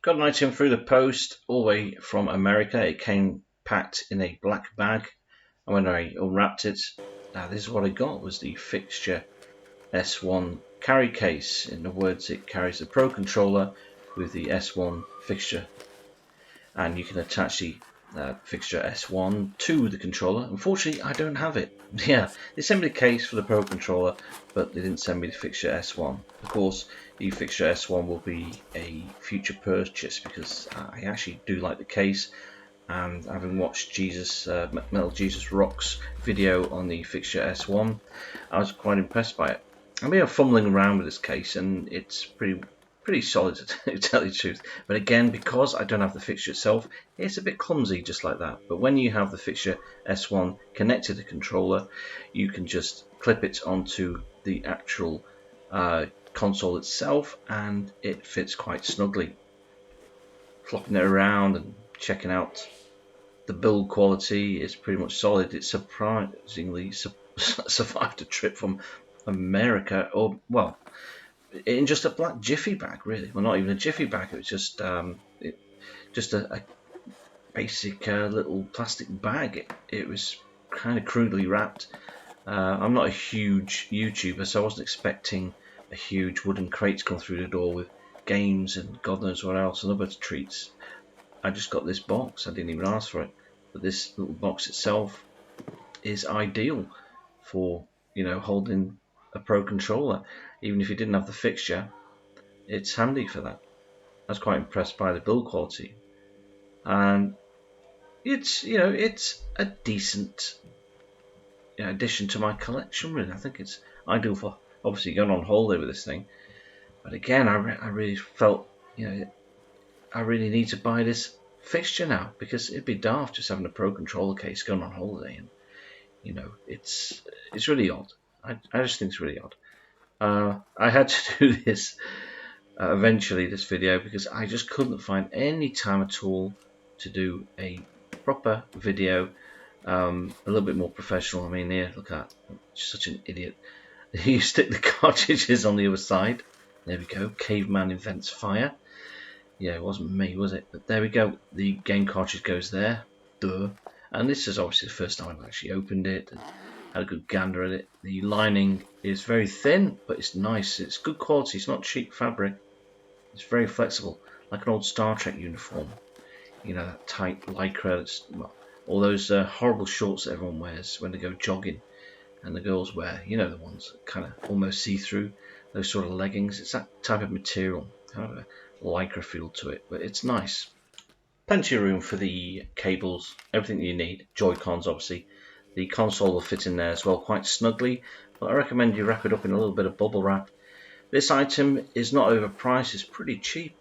Got an item through the post all the way from America. It came packed in a black bag, and when I unwrapped it, this is what I got: was the Fixture S1 carry case. In other words, it carries the Pro controller with the S1 fixture, and you can attach the Fixture S1 to the controller. Unfortunately, I don't have it. Yeah, they sent me the case for the Pro controller, but they didn't send me the Fixture S1. Of course, the Fixture S1 will be a future purchase because I actually do like the case, and having watched Metal Jesus Rocks video on the Fixture S1, I was quite impressed by it. I've been fumbling around with this case, and it's pretty solid to tell you the truth. But again, because I don't have the fixture itself, it's a bit clumsy just like that. But when you have the Fixture S1 connected to the controller, you can just clip it onto the actual console itself, and it fits quite snugly. Flopping it around and checking out the build quality is pretty much solid. It surprisingly survived a trip from America, or well, in just a black jiffy bag, really. Well, not even a jiffy bag. It was just a basic little plastic bag. It was kind of crudely wrapped. I'm not a huge YouTuber, so I wasn't expecting a huge wooden crate to come through the door with games and God knows what else and other treats. I just got this box. I didn't even ask for it, but this little box itself is ideal for holding a Pro controller. Even if you didn't have the fixture, it's handy for that. I was quite impressed by the build quality, and it's a decent addition to my collection. Really, I think it's ideal for obviously going on holiday with this thing. But again, I really felt I really need to buy this fixture now, because it'd be daft just having a Pro controller case going on holiday, and it's really odd. I just think it's really odd. I had to do this eventually, this video, because I just couldn't find any time at all to do a proper video, a little bit more professional. I mean, here, look at that. I'm such an idiot. You stick the cartridges on the other side. There we go. Caveman invents fire. Yeah, it wasn't me, was it? But there we go. The game cartridge goes there. Duh. And this is obviously the first time I've actually opened it and had a good gander at it. The lining is very thin, but it's nice. It's good quality. It's not cheap fabric. It's very flexible, like an old Star Trek uniform. That tight lycra. All those horrible shorts that everyone wears when they go jogging, and the girls wear, the ones that kind of almost see-through. Those sort of leggings. It's that type of material. Kind of a lycra feel to it, but it's nice. Plenty of room for the cables, everything you need. Joy-Cons, obviously. The console will fit in there as well quite snugly, but I recommend you wrap it up in a little bit of bubble wrap. This item is not overpriced, it's pretty cheap.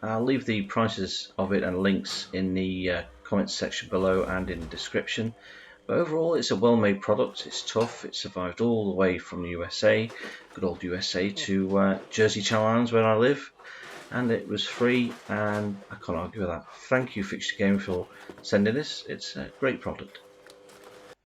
I'll leave the prices of it and links in the comments section below and in the description. But overall, it's a well-made product. It's tough. It survived all the way from the USA, good old USA, to Jersey Channel Islands where I live. And it was free, and I can't argue with that. Thank you, Fixture Game, for sending this. It's a great product.